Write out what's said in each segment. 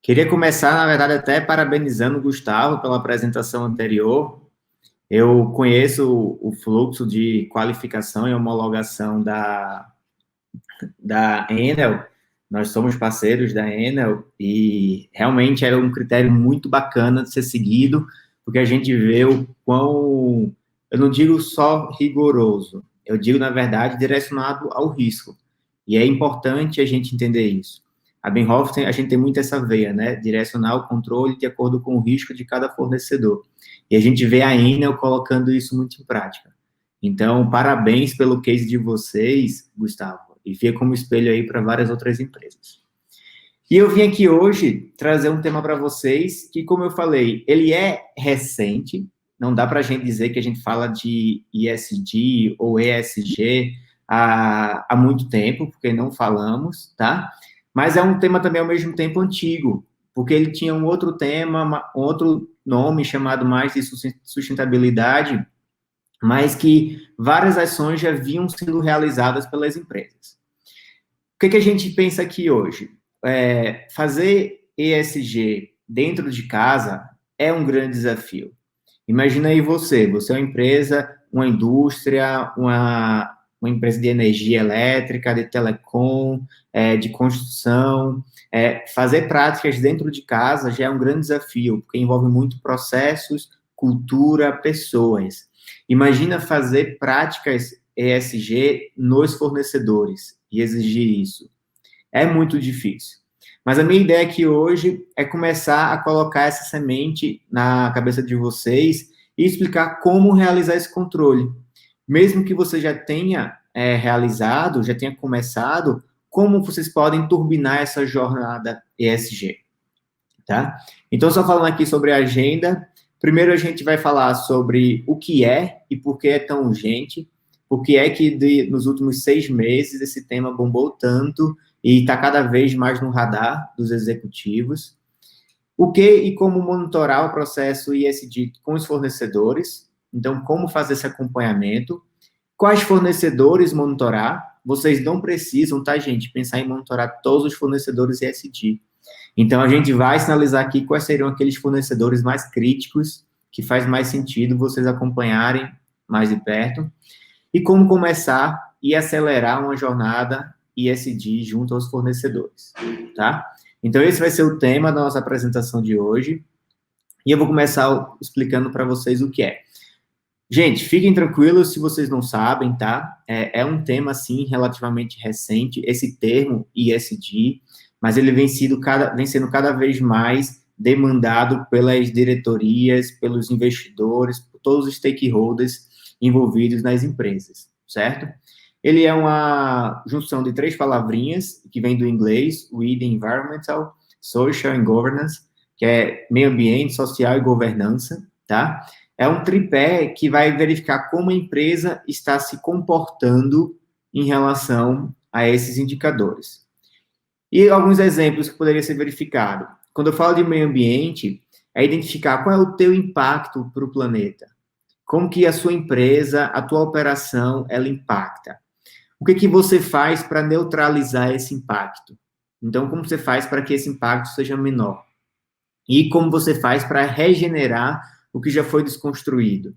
Queria começar, na verdade, até parabenizando o Gustavo pela apresentação anterior. Eu conheço o fluxo de qualificação e homologação da Enel. Nós somos parceiros da Enel e realmente é um critério muito bacana de ser seguido, porque a gente vê o quão, eu não digo só rigoroso, eu digo, na verdade, direcionado ao risco. E é importante a gente entender isso. A Benhoff, a gente tem muito essa veia, né? Direcionar o controle de acordo com o risco de cada fornecedor. E a gente vê a Enel colocando isso muito em prática. Então, parabéns pelo case de vocês, Gustavo, e fica como espelho aí para várias outras empresas. E eu vim aqui hoje trazer um tema para vocês que, como eu falei, ele é recente, não dá para a gente dizer que a gente fala de ESG ou ESG há muito tempo, porque não falamos, tá? Mas é um tema também, ao mesmo tempo, antigo, porque ele tinha um outro tema, um outro nome chamado mais de sustentabilidade, mas que várias ações já vinham sendo realizadas pelas empresas. O que a gente pensa aqui hoje? Fazer ESG dentro de casa é um grande desafio. Imagina aí você é uma empresa, uma indústria, uma empresa de energia elétrica, de telecom, de construção. Fazer práticas dentro de casa já é um grande desafio, porque envolve muito processos, cultura, pessoas. Imagina fazer práticas ESG nos fornecedores e exigir isso. É muito difícil. Mas a minha ideia aqui hoje é começar a colocar essa semente na cabeça de vocês e explicar como realizar esse controle. Mesmo que você já tenha realizado, já tenha começado, como vocês podem turbinar essa jornada ESG, tá? Então, só falando aqui sobre a agenda, primeiro a gente vai falar sobre o que é e por que é tão urgente, por que é que nos últimos 6 meses esse tema bombou tanto e está cada vez mais no radar dos executivos. O que e como monitorar o processo ESG com os fornecedores. Então, como fazer esse acompanhamento. Quais fornecedores monitorar. Vocês não precisam, tá, gente, pensar em monitorar todos os fornecedores ESG. Então, a gente vai sinalizar aqui quais seriam aqueles fornecedores mais críticos, que faz mais sentido vocês acompanharem mais de perto. E como começar e acelerar uma jornada ESG junto aos fornecedores, tá? Então, esse vai ser o tema da nossa apresentação de hoje. E eu vou começar explicando para vocês o que é. Gente, fiquem tranquilos se vocês não sabem, tá? É um tema, assim, relativamente recente, esse termo ESG, mas ele vem sendo cada vez mais demandado pelas diretorias, pelos investidores, por todos os stakeholders envolvidos nas empresas, certo? Ele é uma junção de 3 palavrinhas, que vem do inglês, o ID, Environmental, Social and Governance, que é meio ambiente, social e governança, tá? É um tripé que vai verificar como a empresa está se comportando em relação a esses indicadores. E alguns exemplos que poderiam ser verificados. Quando eu falo de meio ambiente, é identificar qual é o teu impacto para o planeta. Como que a sua empresa, a tua operação, ela impacta. O que você faz para neutralizar esse impacto? Então, como você faz para que esse impacto seja menor? E como você faz para regenerar o que já foi desconstruído?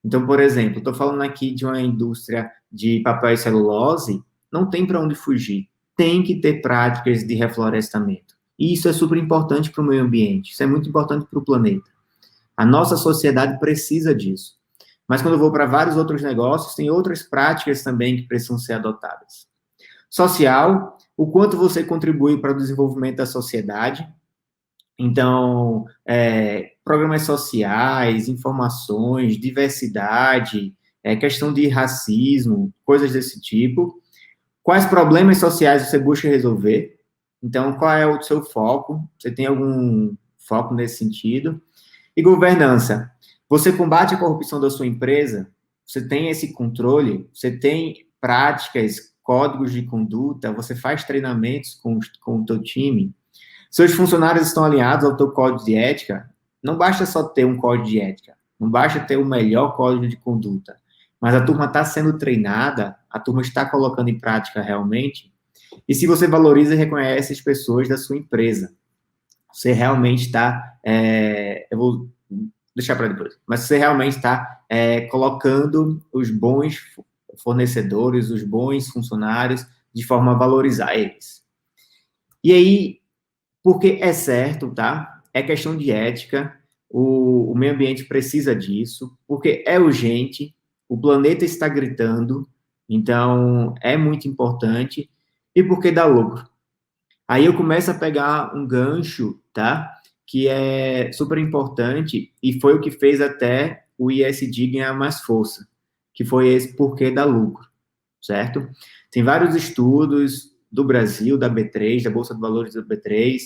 Então, por exemplo, estou falando aqui de uma indústria de papel e celulose, não tem para onde fugir. Tem que ter práticas de reflorestamento. E isso é super importante para o meio ambiente, isso é muito importante para o planeta. A nossa sociedade precisa disso. Mas quando eu vou para vários outros negócios, tem outras práticas também que precisam ser adotadas. Social, o quanto você contribui para o desenvolvimento da sociedade. Então, programas sociais, informações, diversidade, questão de racismo, coisas desse tipo. Quais problemas sociais você busca resolver? Então, qual é o seu foco? Você tem algum foco nesse sentido? E governança. Você combate a corrupção da sua empresa? Você tem esse controle? Você tem práticas, códigos de conduta? Você faz treinamentos com o teu time? Seus funcionários estão alinhados ao teu código de ética? Não basta só ter um código de ética. Não basta ter o melhor código de conduta. Mas a turma está sendo treinada? A turma está colocando em prática realmente? E se você valoriza e reconhece as pessoas da sua empresa? você realmente está, eu vou deixar para depois, mas você realmente está colocando os bons fornecedores, os bons funcionários, de forma a valorizar eles. E aí, porque é certo, tá? É questão de ética, o meio ambiente precisa disso, porque é urgente, o planeta está gritando, então é muito importante, e porque dá lucro. Aí eu começo a pegar um gancho, tá? Que é super importante, e foi o que fez até o ISD ganhar mais força, que foi esse porquê dá lucro, certo? Tem vários estudos do Brasil, da B3, da Bolsa de Valores da B3,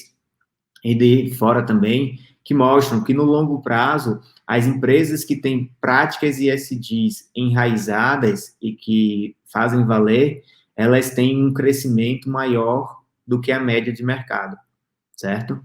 e de fora também, que mostram que no longo prazo, as empresas que têm práticas ESGs enraizadas e que fazem valer, elas têm um crescimento maior do que a média de mercado, certo?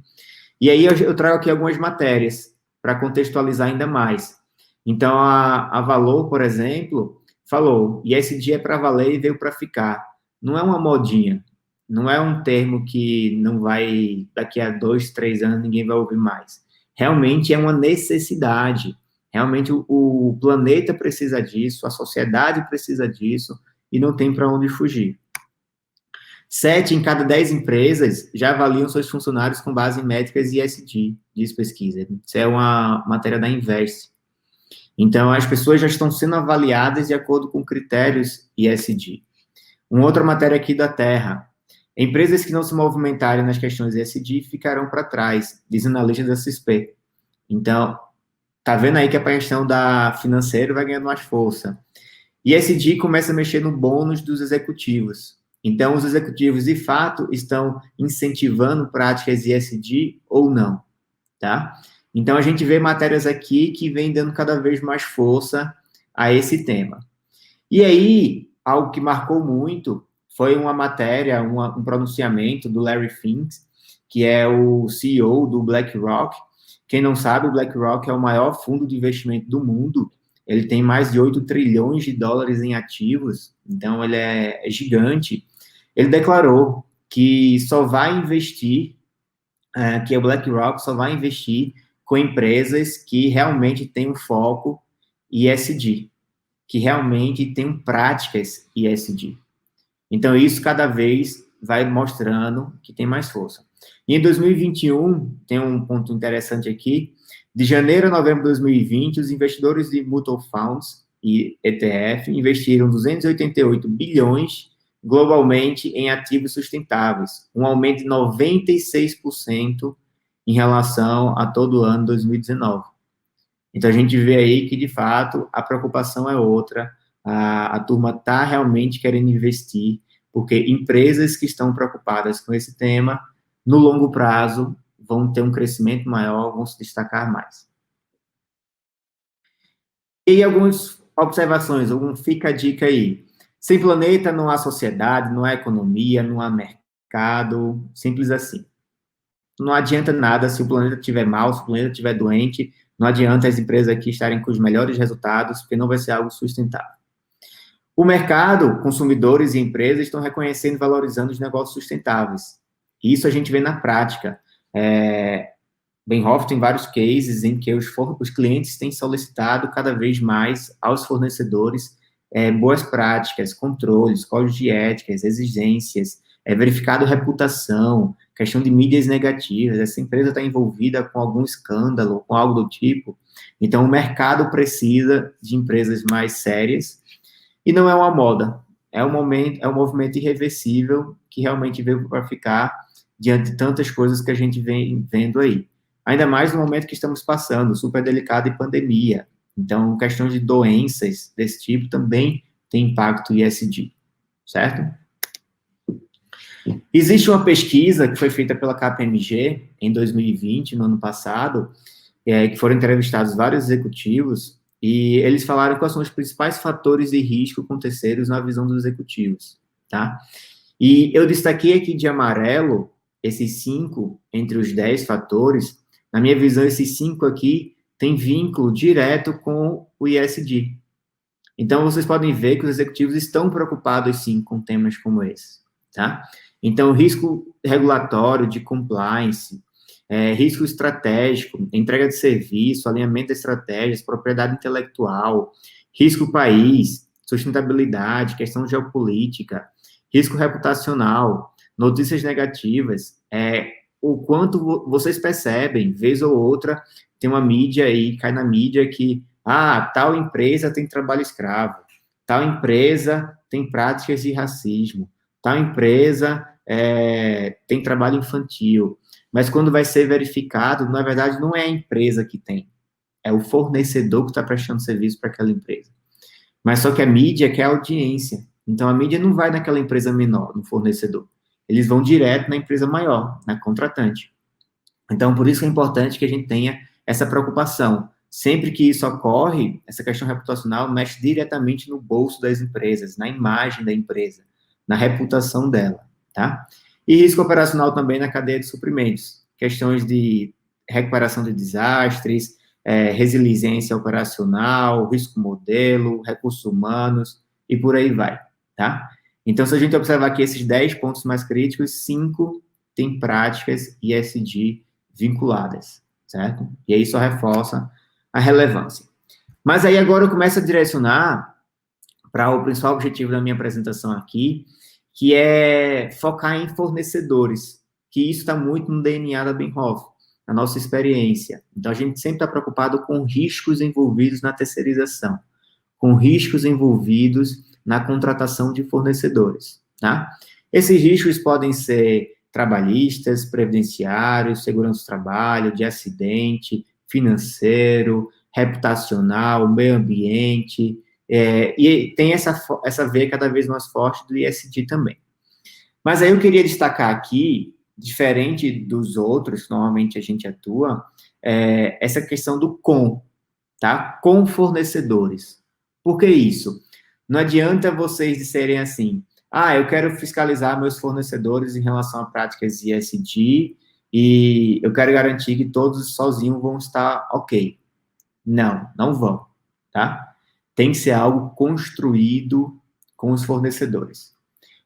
E aí eu trago aqui algumas matérias para contextualizar ainda mais. Então, a Valor, por exemplo, falou, ESG é para valer e veio para ficar. Não é uma modinha, não é um termo que não vai, daqui a 2, 3 anos, ninguém vai ouvir mais. Realmente é uma necessidade. Realmente o planeta precisa disso, a sociedade precisa disso, e não tem para onde fugir. 7 em cada 10 empresas já avaliam seus funcionários com base em métricas ESG, diz pesquisa. Isso é uma matéria da Invest. Então, as pessoas já estão sendo avaliadas de acordo com critérios ESG. Uma outra matéria aqui da Terra. Empresas que não se movimentarem nas questões ESG ficarão para trás, diz analista da CSP. Então, tá vendo aí que a questão da financeira vai ganhando mais força. ESG começa a mexer no bônus dos executivos. Então, os executivos, de fato, estão incentivando práticas ESG ou não, tá? Então, a gente vê matérias aqui que vem dando cada vez mais força a esse tema. E aí, algo que marcou muito foi uma matéria, um pronunciamento do Larry Fink, que é o CEO do BlackRock. Quem não sabe, o BlackRock é o maior fundo de investimento do mundo. Ele tem mais de 8 trilhões de dólares em ativos, então ele é gigante. Ele declarou que só vai investir, que o BlackRock só vai investir com empresas que realmente têm um foco ESG, que realmente tenham práticas ESG. Então, isso cada vez vai mostrando que tem mais força. E em 2021, tem um ponto interessante aqui, de janeiro a novembro de 2020, os investidores de mutual funds e ETF investiram 288 bilhões globalmente em ativos sustentáveis, um aumento de 96% em relação a todo o ano 2019. Então, a gente vê aí que, de fato, a preocupação é outra, a turma está realmente querendo investir, porque empresas que estão preocupadas com esse tema, no longo prazo, vão ter um crescimento maior, vão se destacar mais. E aí, algumas observações, fica a dica aí. Sem planeta não há sociedade, não há economia, não há mercado, simples assim. Não adianta nada se o planeta estiver mal, se o planeta estiver doente, não adianta as empresas aqui estarem com os melhores resultados, porque não vai ser algo sustentável. O mercado, consumidores e empresas estão reconhecendo e valorizando os negócios sustentáveis. Isso a gente vê na prática. Benhoff tem vários cases em que os clientes têm solicitado cada vez mais aos fornecedores boas práticas, controles, códigos de éticas, exigências, verificado reputação, questão de mídias negativas, essa empresa está envolvida com algum escândalo, com algo do tipo. Então, o mercado precisa de empresas mais sérias, e não é uma moda, é um movimento irreversível que realmente veio para ficar diante de tantas coisas que a gente vem vendo aí. Ainda mais no momento que estamos passando, super delicado e pandemia. Então, questões de doenças desse tipo também tem impacto ESG, certo? Existe uma pesquisa que foi feita pela KPMG em 2020, no ano passado, que foram entrevistados vários executivos, e eles falaram quais são os principais fatores de risco com terceiros na visão dos executivos, tá? E eu destaquei aqui de amarelo esses 5 entre os 10 fatores. Na minha visão, esses 5 aqui têm vínculo direto com o ESG. Então, vocês podem ver que os executivos estão preocupados, sim, com temas como esse, tá? Então, risco regulatório, de compliance, risco estratégico, entrega de serviço, alinhamento de estratégias, propriedade intelectual, risco país, sustentabilidade, questão geopolítica, risco reputacional, notícias negativas, o quanto vocês percebem, vez ou outra, tem uma mídia aí, cai na mídia que, tal empresa tem trabalho escravo, tal empresa tem práticas de racismo, tal empresa tem trabalho infantil, mas quando vai ser verificado, na verdade, não é a empresa que tem, é o fornecedor que está prestando serviço para aquela empresa. Mas só que a mídia quer audiência. Então, a mídia não vai naquela empresa menor, no fornecedor. Eles vão direto na empresa maior, na contratante. Então, por isso que é importante que a gente tenha essa preocupação. Sempre que isso ocorre, essa questão reputacional mexe diretamente no bolso das empresas, na imagem da empresa, na reputação dela, tá? E risco operacional também na cadeia de suprimentos. Questões de recuperação de desastres, resiliência operacional, risco modelo, recursos humanos e por aí vai, tá? Então, se a gente observar aqui esses 10 pontos mais críticos, 5 tem práticas ESG vinculadas, certo? E aí só reforça a relevância. Mas aí agora eu começo a direcionar para o principal objetivo da minha apresentação aqui, que é focar em fornecedores, que isso está muito no DNA da Benhoff, na nossa experiência. Então, a gente sempre está preocupado com riscos envolvidos na terceirização, com riscos envolvidos na contratação de fornecedores, tá? Esses riscos podem ser trabalhistas, previdenciários, segurança do trabalho, de acidente, financeiro, reputacional, meio ambiente, e tem essa veia cada vez mais forte do ESG também. Mas aí eu queria destacar aqui, diferente dos outros que normalmente a gente atua, essa questão do tá? Com fornecedores. Por que isso? Não adianta vocês disserem assim, eu quero fiscalizar meus fornecedores em relação a práticas ESG e eu quero garantir que todos sozinhos vão estar ok. Não, não vão, tá? Tem que ser algo construído com os fornecedores.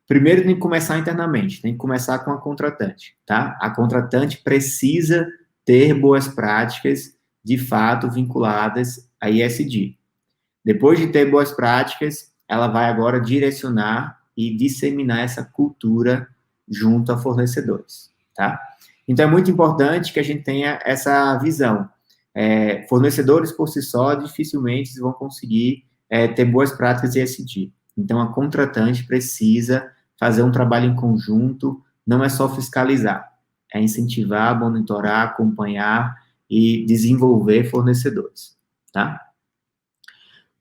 Primeiro tem que começar internamente, tem que começar com a contratante, tá? A contratante precisa ter boas práticas, de fato, vinculadas a ESG. Depois de ter boas práticas, ela vai agora direcionar e disseminar essa cultura junto a fornecedores, tá? Então, é muito importante que a gente tenha essa visão. Fornecedores, por si só, dificilmente vão conseguir ter boas práticas de ESG. Então, a contratante precisa fazer um trabalho em conjunto, não é só fiscalizar, é incentivar, monitorar, acompanhar e desenvolver fornecedores, tá?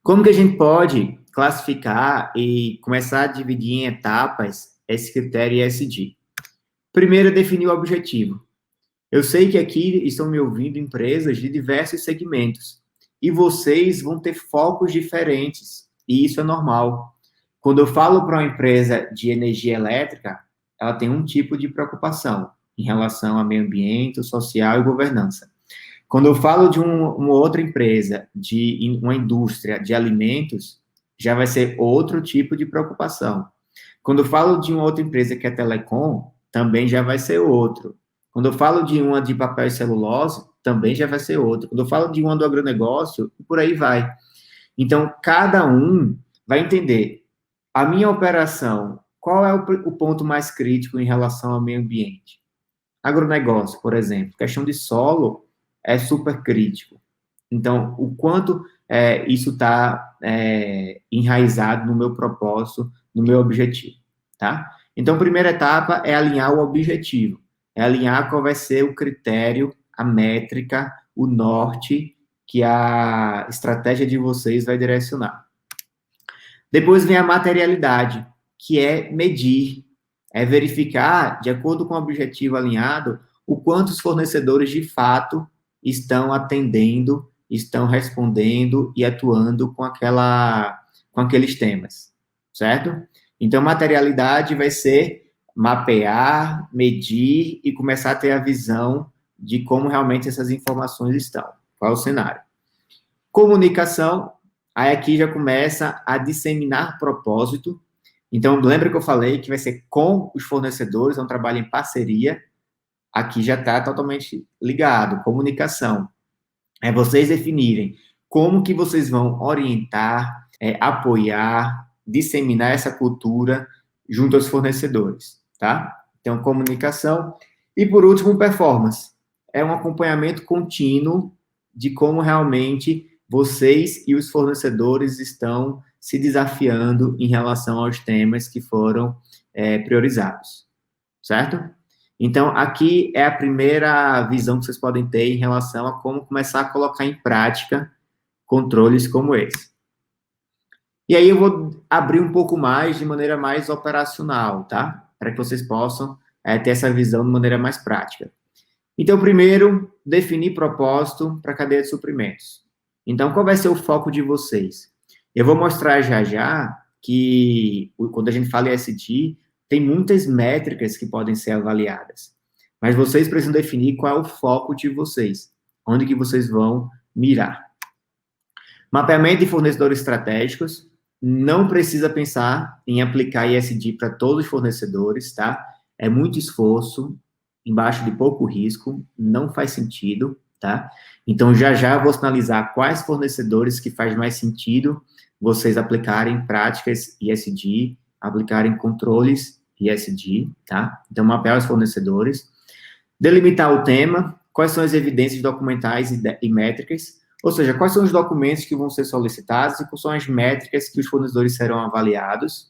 Como que a gente pode classificar e começar a dividir em etapas esse critério ESG? Primeiro, definir o objetivo. Eu sei que aqui estão me ouvindo empresas de diversos segmentos, e vocês vão ter focos diferentes, e isso é normal. Quando eu falo para uma empresa de energia elétrica, ela tem um tipo de preocupação em relação ao meio ambiente, social e governança. Quando eu falo de uma outra empresa, de uma indústria de alimentos, já vai ser outro tipo de preocupação. Quando eu falo de uma outra empresa que é telecom, também já vai ser outro. Quando eu falo de uma de papel e celulose, também já vai ser outro. Quando eu falo de uma do agronegócio, por aí vai. Então, cada um vai entender a minha operação, qual é o ponto mais crítico em relação ao meio ambiente? Agronegócio, por exemplo, questão de solo é super crítico. Então, o quanto isso está enraizado no meu propósito, no meu objetivo, tá? Então, a primeira etapa é alinhar o objetivo, é alinhar qual vai ser o critério, a métrica, o norte que a estratégia de vocês vai direcionar. Depois vem a materialidade, que é medir, é verificar, de acordo com o objetivo alinhado, o quanto os fornecedores de fato estão atendendo, estão respondendo e atuando com aqueles temas, certo? Então, materialidade vai ser mapear, medir e começar a ter a visão de como realmente essas informações estão, qual é o cenário. Comunicação, aí aqui já começa a disseminar propósito. Então, lembra que eu falei que vai ser com os fornecedores, é um trabalho em parceria. aqui já está totalmente ligado, comunicação. É vocês definirem como que vocês vão orientar, apoiar, disseminar essa cultura junto aos fornecedores, tá? Então, comunicação. E, por último, performance. É um acompanhamento contínuo de como realmente vocês e os fornecedores estão se desafiando em relação aos temas que foram priorizados, certo? Então, aqui é a primeira visão que vocês podem ter em relação a como começar a colocar em prática controles como esse. E aí eu vou abrir um pouco mais de maneira mais operacional, tá? Para que vocês possam ter essa visão de maneira mais prática. Então, primeiro, definir propósito para a cadeia de suprimentos. Então, qual vai ser o foco de vocês? Eu vou mostrar já que, quando a gente fala em ESG, tem muitas métricas que podem ser avaliadas. Mas vocês precisam definir qual é o foco de vocês, onde que vocês vão mirar. Mapeamento de fornecedores estratégicos. Não precisa pensar em aplicar ESG para todos os fornecedores, tá? É muito esforço, embaixo de pouco risco, não faz sentido, tá? Então, já vou sinalizar quais fornecedores que faz mais sentido vocês aplicarem práticas ESG, aplicarem controles ESG, tá? Então, mapear os fornecedores. Delimitar o tema, quais são as evidências documentais e métricas, ou seja, quais são os documentos que vão ser solicitados e quais são as métricas que os fornecedores serão avaliados.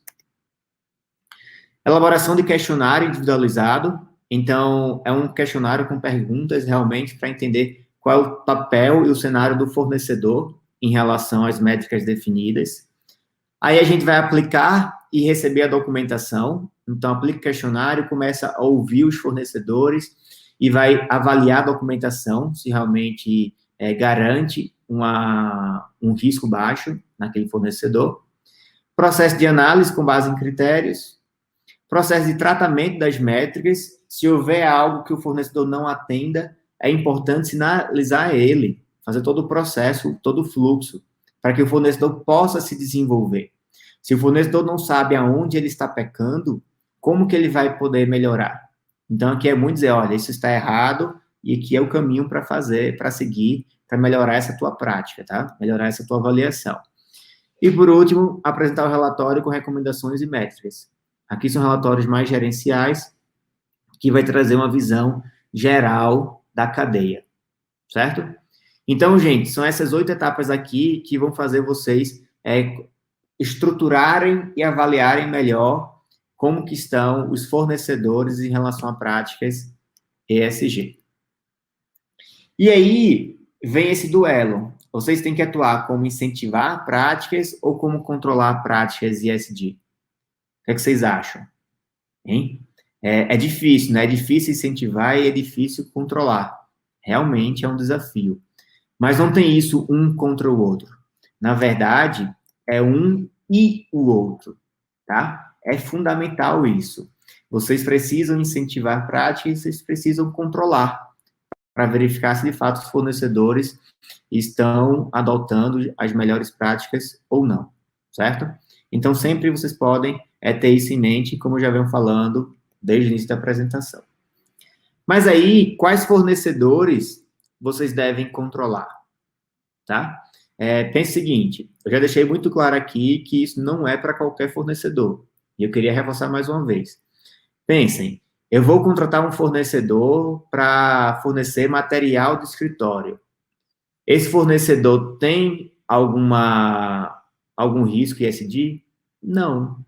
Elaboração de questionário individualizado. Então, é um questionário com perguntas realmente para entender qual é o papel e o cenário do fornecedor em relação às métricas definidas. Aí a gente vai aplicar e receber a documentação. Então, aplica o questionário, começa a ouvir os fornecedores e vai avaliar a documentação, se realmente garante um risco baixo naquele fornecedor. Processo de análise com base em critérios. Processo de tratamento das métricas. Se houver algo que o fornecedor não atenda, é importante sinalizar ele, fazer todo o processo, todo o fluxo, para que o fornecedor possa se desenvolver. Se o fornecedor não sabe aonde ele está pecando, como que ele vai poder melhorar? Então, aqui é muito dizer, olha, isso está errado e aqui é o caminho para fazer, para seguir, para melhorar essa tua prática, tá? Melhorar essa tua avaliação. E, por último, apresentar o relatório com recomendações e métricas. Aqui são relatórios mais gerenciais, que vai trazer uma visão geral da cadeia, certo? Então, gente, são essas 8 etapas aqui que vão fazer vocês estruturarem e avaliarem melhor como que estão os fornecedores em relação a práticas ESG. E aí, vem esse duelo. Vocês têm que atuar como incentivar práticas ou como controlar práticas ESG? O que é que vocês acham? Hein? É difícil, né? É difícil incentivar e é difícil controlar. Realmente é um desafio. Mas não tem isso um contra o outro. Na verdade, é um e o outro, tá? É fundamental isso. Vocês precisam incentivar práticas e vocês precisam controlar para verificar se, de fato, os fornecedores estão adotando as melhores práticas ou não, certo? Então, sempre vocês podem ter isso em mente, como eu já venho falando desde o início da apresentação. Mas aí, quais fornecedores vocês devem controlar, tá? Pense o seguinte, eu já deixei muito claro aqui que isso não é para qualquer fornecedor, e eu queria reforçar mais uma vez. Pensem, eu vou contratar um fornecedor para fornecer material de escritório. Esse fornecedor tem algum risco ESG? Não.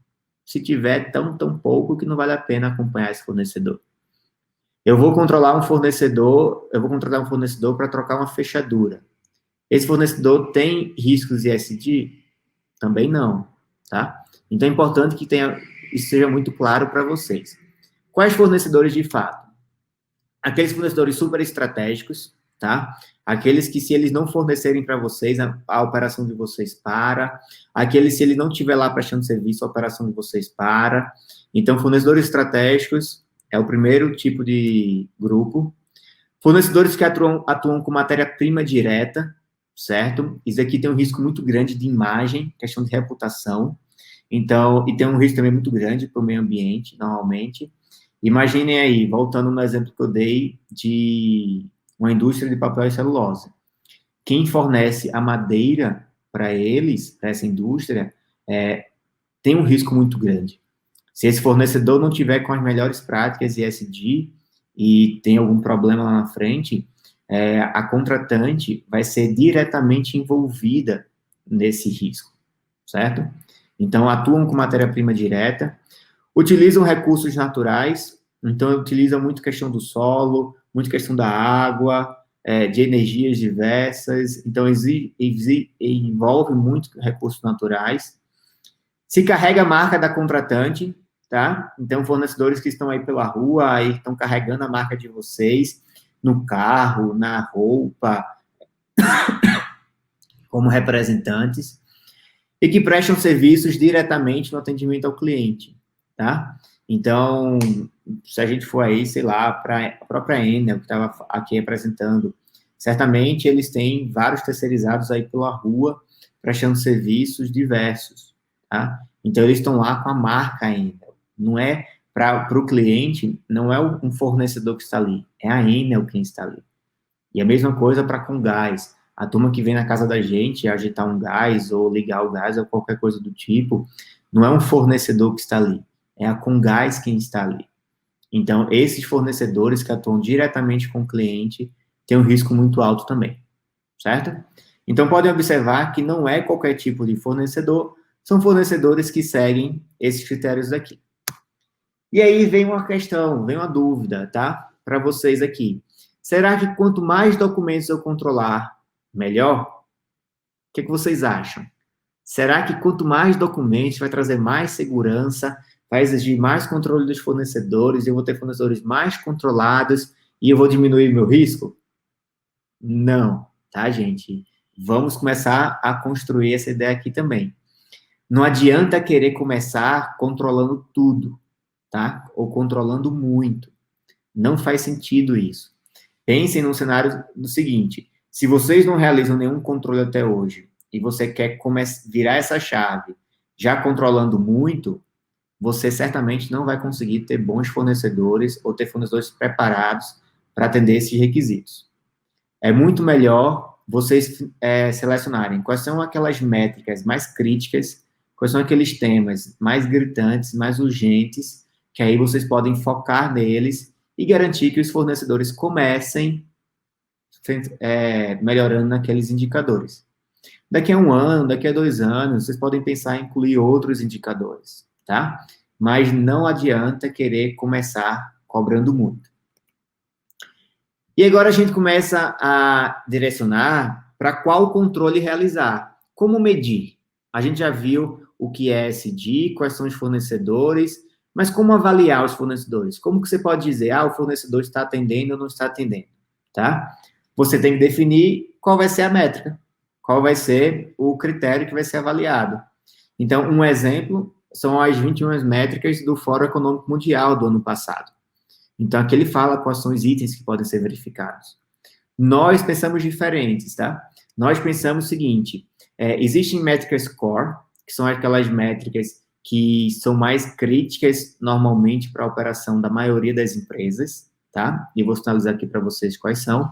Se tiver, tão pouco que não vale a pena acompanhar esse fornecedor. Eu vou contratar um fornecedor para trocar uma fechadura. Esse fornecedor tem riscos ESG? Também não, tá? Então é importante que isso seja muito claro para vocês. Quais fornecedores de fato? Aqueles fornecedores super estratégicos, tá? Aqueles que, se eles não fornecerem para vocês, a operação de vocês para. Aqueles, se ele não estiver lá prestando serviço, a operação de vocês para. Então, fornecedores estratégicos é o primeiro tipo de grupo. Fornecedores que atuam com matéria-prima direta, certo? Isso aqui tem um risco muito grande de imagem, questão de reputação. Então, e tem um risco também muito grande para o meio ambiente, normalmente. Imaginem aí, voltando no exemplo que eu dei de uma indústria de papel e celulose. Quem fornece a madeira para eles, para essa indústria, tem um risco muito grande. Se esse fornecedor não tiver com as melhores práticas ESG e tem algum problema lá na frente, a contratante vai ser diretamente envolvida nesse risco, certo? Então, atuam com matéria-prima direta, utilizam recursos naturais, então utiliza muito questão do solo, muito questão da água, de energias diversas, então envolve muito recursos naturais. Se carrega a marca da contratante, tá? Então, fornecedores que estão aí pela rua, aí estão carregando a marca de vocês no carro, na roupa, como representantes, e que prestam serviços diretamente no atendimento ao cliente, tá? Então, se a gente for aí, sei lá, para a própria Enel, que estava aqui apresentando, certamente eles têm vários terceirizados aí pela rua, prestando serviços diversos, tá? Então, eles estão lá com a marca Enel. Não é para o cliente, não é um fornecedor que está ali, é a Enel quem está ali. E a mesma coisa para com gás. A turma que vem na casa da gente agitar um gás ou ligar o gás ou qualquer coisa do tipo, não é um fornecedor que está ali, é a Comgás quem está ali. Então, esses fornecedores que atuam diretamente com o cliente têm um risco muito alto também, certo? Então, podem observar que não é qualquer tipo de fornecedor, são fornecedores que seguem esses critérios daqui. E aí vem uma questão, vem uma dúvida, tá? Para vocês aqui. Será que quanto mais documentos eu controlar, melhor? O que vocês acham? Será que quanto mais documentos vai trazer mais segurança, vai exigir mais controle dos fornecedores, eu vou ter fornecedores mais controlados e eu vou diminuir meu risco? Não, tá, gente? Vamos começar a construir essa ideia aqui também. Não adianta querer começar controlando tudo, tá? Ou controlando muito. Não faz sentido isso. Pensem num cenário do seguinte: se vocês não realizam nenhum controle até hoje e você quer virar essa chave já controlando muito, você certamente não vai conseguir ter bons fornecedores ou ter fornecedores preparados para atender esses requisitos. É muito melhor vocês selecionarem quais são aquelas métricas mais críticas, quais são aqueles temas mais gritantes, mais urgentes, que aí vocês podem focar neles e garantir que os fornecedores comecem melhorando naqueles indicadores. Daqui a um ano, daqui a 2 anos, vocês podem pensar em incluir outros indicadores, tá? Mas não adianta querer começar cobrando muito. E agora a gente começa a direcionar para qual controle realizar. Como medir? A gente já viu o que é SD, quais são os fornecedores, mas como avaliar os fornecedores? Como que você pode dizer, o fornecedor está atendendo ou não está atendendo, tá? Você tem que definir qual vai ser a métrica, qual vai ser o critério que vai ser avaliado. Então, um exemplo são as 21 métricas do Fórum Econômico Mundial do ano passado. Então, aqui ele fala quais são os itens que podem ser verificados. Nós pensamos diferentes, tá? Nós pensamos o seguinte, existem métricas core, que são aquelas métricas que são mais críticas, normalmente, para a operação da maioria das empresas, tá? E eu vou sinalizar aqui para vocês quais são.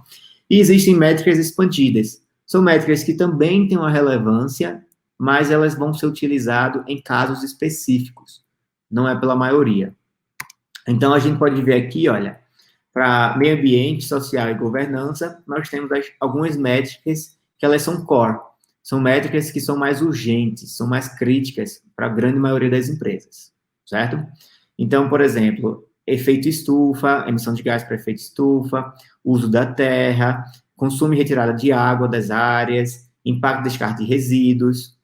E existem métricas expandidas. São métricas que também têm uma relevância, mas elas vão ser utilizadas em casos específicos, não é pela maioria. Então, a gente pode ver aqui, olha, para meio ambiente, social e governança, nós temos algumas métricas que elas são core. São métricas que são mais urgentes, são mais críticas para a grande maioria das empresas, certo? Então, por exemplo, efeito estufa, emissão de gás para efeito estufa, uso da terra, consumo e retirada de água das áreas, impacto de descarte de resíduos,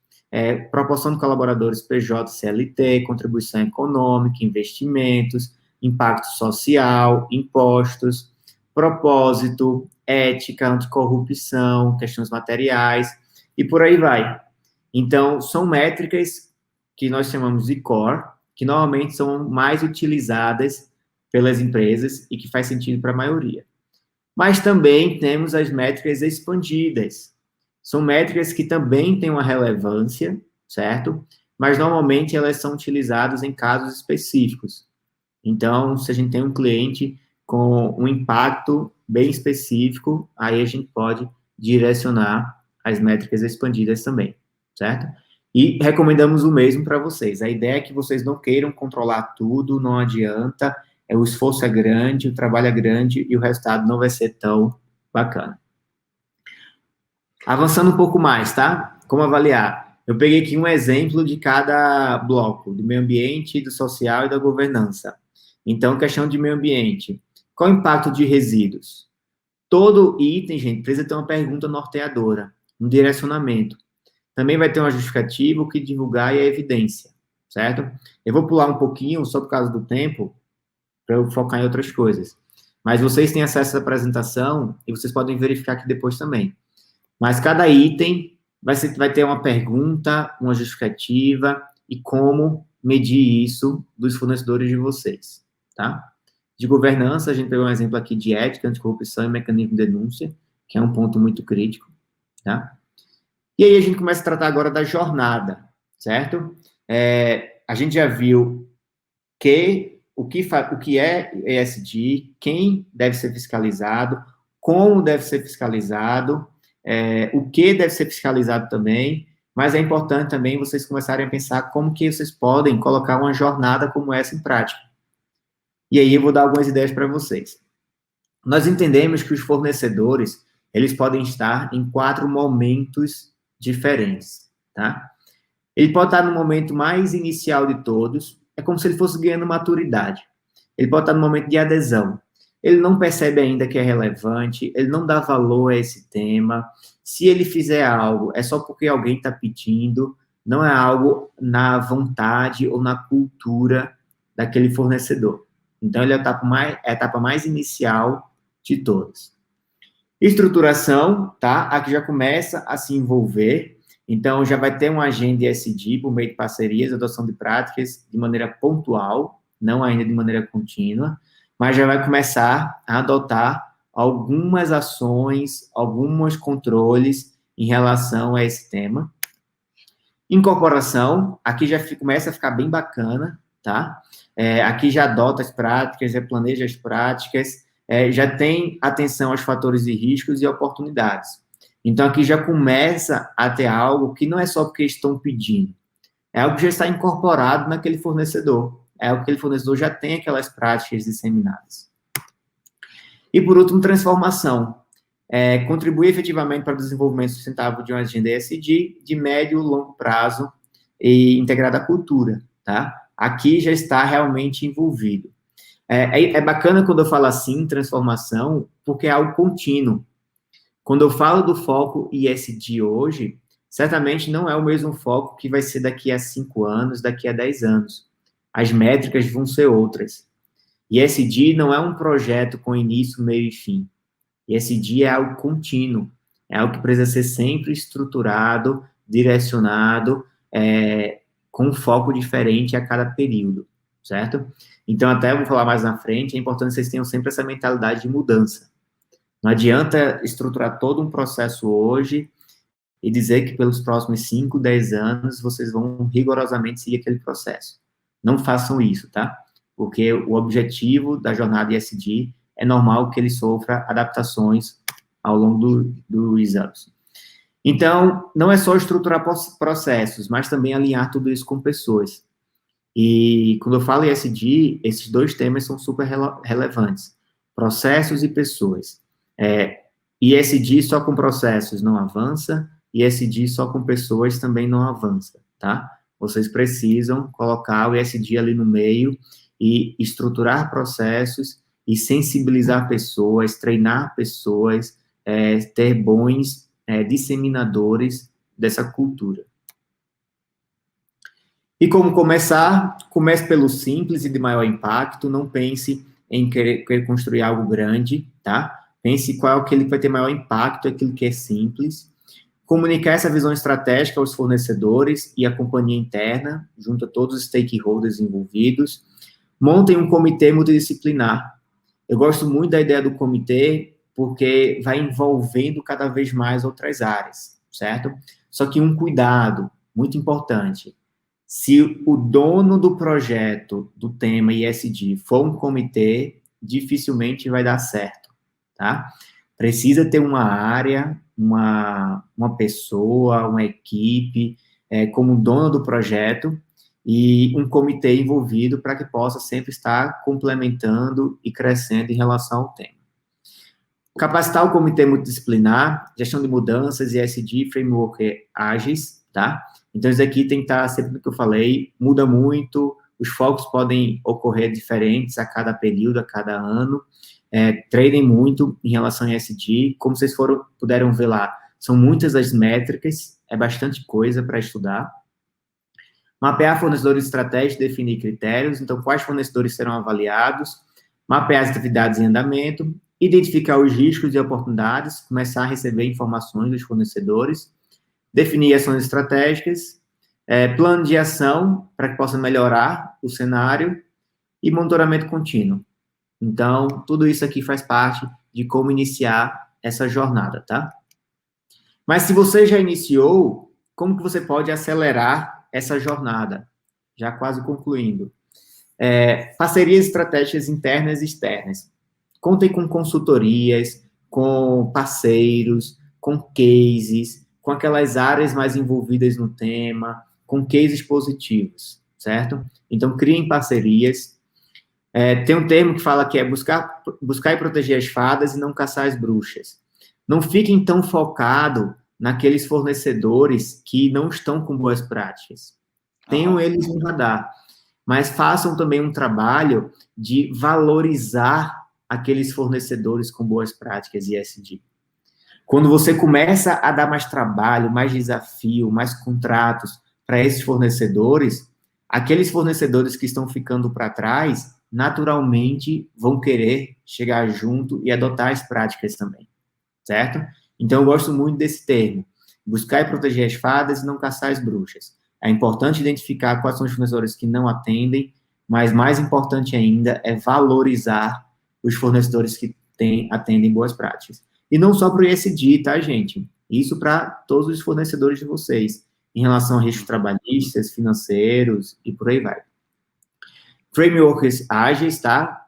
proporção de colaboradores PJ, CLT, contribuição econômica, investimentos, impacto social, impostos, propósito, ética, anticorrupção, questões materiais, e por aí vai. Então, são métricas que nós chamamos de core, que normalmente são mais utilizadas pelas empresas e que faz sentido para a maioria. Mas também temos as métricas expandidas. São métricas que também têm uma relevância, certo? Mas normalmente elas são utilizadas em casos específicos. Então, se a gente tem um cliente com um impacto bem específico, aí a gente pode direcionar as métricas expandidas também, certo? E recomendamos o mesmo para vocês. A ideia é que vocês não queiram controlar tudo, não adianta, o esforço é grande, o trabalho é grande e o resultado não vai ser tão bacana. Avançando um pouco mais, tá? Como avaliar? Eu peguei aqui um exemplo de cada bloco, do meio ambiente, do social e da governança. Então, questão de meio ambiente. Qual o impacto de resíduos? Todo item, gente, precisa ter uma pergunta norteadora, um direcionamento. Também vai ter uma justificativa, o que divulgar e a evidência, certo? Eu vou pular um pouquinho, só por causa do tempo, para eu focar em outras coisas. Mas vocês têm acesso à apresentação e vocês podem verificar aqui depois também. Mas cada item vai ter uma pergunta, uma justificativa e como medir isso dos fornecedores de vocês, tá? De governança, a gente pegou um exemplo aqui de ética, anticorrupção e mecanismo de denúncia, que é um ponto muito crítico, tá? E aí a gente começa a tratar agora da jornada, certo? A gente já viu o que é ESG, quem deve ser fiscalizado, como deve ser fiscalizado, o que deve ser fiscalizado também, mas é importante também vocês começarem a pensar como que vocês podem colocar uma jornada como essa em prática. E aí eu vou dar algumas ideias para vocês. Nós entendemos que os fornecedores, eles podem estar em 4 momentos diferentes, tá? Ele pode estar no momento mais inicial de todos, é como se ele fosse ganhando maturidade. Ele pode estar no momento de adesão. Ele não percebe ainda que é relevante, ele não dá valor a esse tema. Se ele fizer algo, é só porque alguém está pedindo, não é algo na vontade ou na cultura daquele fornecedor. Então, ele é a etapa mais inicial de todas. Estruturação, tá? Aqui já começa a se envolver. Então, já vai ter uma agenda ESG por meio de parcerias, adoção de práticas de maneira pontual, não ainda de maneira contínua, mas já vai começar a adotar algumas ações, alguns controles em relação a esse tema. Incorporação, aqui já começa a ficar bem bacana, tá? Aqui já adota as práticas, já planeja as práticas, já tem atenção aos fatores de riscos e oportunidades. Então, aqui já começa a ter algo que não é só porque estão pedindo, é algo que já está incorporado naquele fornecedor, é algo que aquele fornecedor já tem aquelas práticas disseminadas. E, por último, transformação. Contribuir efetivamente para o desenvolvimento sustentável de uma agenda ESG de médio e longo prazo e integrada à cultura, tá? Aqui já está realmente envolvido. É bacana quando eu falo assim, transformação, porque é algo contínuo. Quando eu falo do foco ESG hoje, certamente não é o mesmo foco que vai ser daqui a 5 anos, daqui a 10 anos. As métricas vão ser outras. ESG não é um projeto com início, meio e fim. ESG é algo contínuo, é algo que precisa ser sempre estruturado, direcionado, com um foco diferente a cada período, certo? Então, até eu vou falar mais na frente, é importante que vocês tenham sempre essa mentalidade de mudança. Não adianta estruturar todo um processo hoje e dizer que pelos próximos 5, 10 anos vocês vão rigorosamente seguir aquele processo. Não façam isso, tá? Porque o objetivo da jornada ESG é normal que ele sofra adaptações ao longo dos anos. Então, não é só estruturar processos, mas também alinhar tudo isso com pessoas. E quando eu falo ESG, esses 2 temas são super relevantes. Processos e pessoas. ESG só com processos não avança, ESG só com pessoas também não avança, tá? Vocês precisam colocar o ESG ali no meio e estruturar processos e sensibilizar pessoas, treinar pessoas, ter bons disseminadores dessa cultura. E como começar? Comece pelo simples e de maior impacto, não pense em querer construir algo grande, tá? Pense qual é aquele que vai ter maior impacto, aquilo que é simples. Comunicar essa visão estratégica aos fornecedores e à companhia interna, junto a todos os stakeholders envolvidos. Montem um comitê multidisciplinar. Eu gosto muito da ideia do comitê, porque vai envolvendo cada vez mais outras áreas, certo? Só que um cuidado muito importante. Se o dono do projeto, do tema ESG, for um comitê, dificilmente vai dar certo, tá? Precisa ter uma área, uma pessoa, uma equipe, como dono do projeto, e um comitê envolvido para que possa sempre estar complementando e crescendo em relação ao tema. Capacitar o comitê multidisciplinar, gestão de mudanças, ESG, framework ágeis, tá? Então, isso aqui tem que estar sempre no que eu falei, muda muito, os focos podem ocorrer diferentes a cada período, a cada ano, treinem muito em relação a ESG, como vocês puderam ver lá, são muitas as métricas, é bastante coisa para estudar. Mapear fornecedores estratégicos, definir critérios, então quais fornecedores serão avaliados, mapear as atividades em andamento, identificar os riscos e oportunidades, começar a receber informações dos fornecedores, definir ações estratégicas, plano de ação para que possa melhorar o cenário e monitoramento contínuo. Então, tudo isso aqui faz parte de como iniciar essa jornada, tá? Mas se você já iniciou, como que você pode acelerar essa jornada? Já quase concluindo. Parcerias estratégicas internas e externas. Contem com consultorias, com parceiros, com cases, com aquelas áreas mais envolvidas no tema, com cases positivos, certo? Então, criem parcerias. Tem um termo que fala que é buscar e proteger as fadas e não caçar as bruxas. Não fiquem tão focados naqueles fornecedores que não estão com boas práticas. Tenham eles no radar, mas façam também um trabalho de valorizar aqueles fornecedores com boas práticas ESG. Quando você começa a dar mais trabalho, mais desafio, mais contratos para esses fornecedores, aqueles fornecedores que estão ficando para trás, naturalmente vão querer chegar junto e adotar as práticas também, certo? Então, eu gosto muito desse termo, buscar e proteger as fadas e não caçar as bruxas. É importante identificar quais são os fornecedores que não atendem, mas mais importante ainda é valorizar os fornecedores que atendem boas práticas. E não só para o ESG, tá, gente? Isso para todos os fornecedores de vocês, em relação a riscos trabalhistas, financeiros e por aí vai. Frameworks ágeis, tá?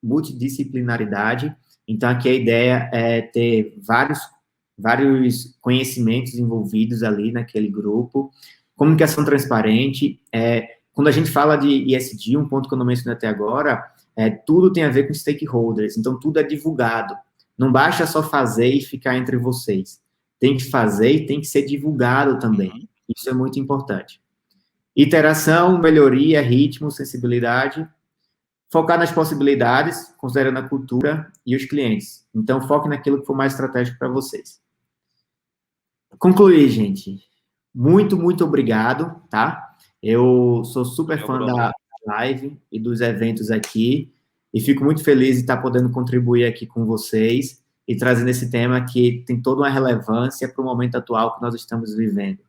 Multidisciplinaridade. Então, aqui a ideia é ter vários conhecimentos envolvidos ali naquele grupo. Comunicação transparente. Quando a gente fala de ESG, um ponto que eu não mencionei até agora, tudo tem a ver com stakeholders. Então, tudo é divulgado. Não basta só fazer e ficar entre vocês. Tem que fazer e tem que ser divulgado também. Isso é muito importante. Iteração, melhoria, ritmo, sensibilidade. Focar nas possibilidades, considerando a cultura e os clientes. Então, foque naquilo que for mais estratégico para vocês. Concluir, gente. Muito, muito obrigado, tá? Eu sou super fã da live e dos eventos aqui e fico muito feliz de estar podendo contribuir aqui com vocês e trazendo esse tema que tem toda uma relevância para o momento atual que nós estamos vivendo.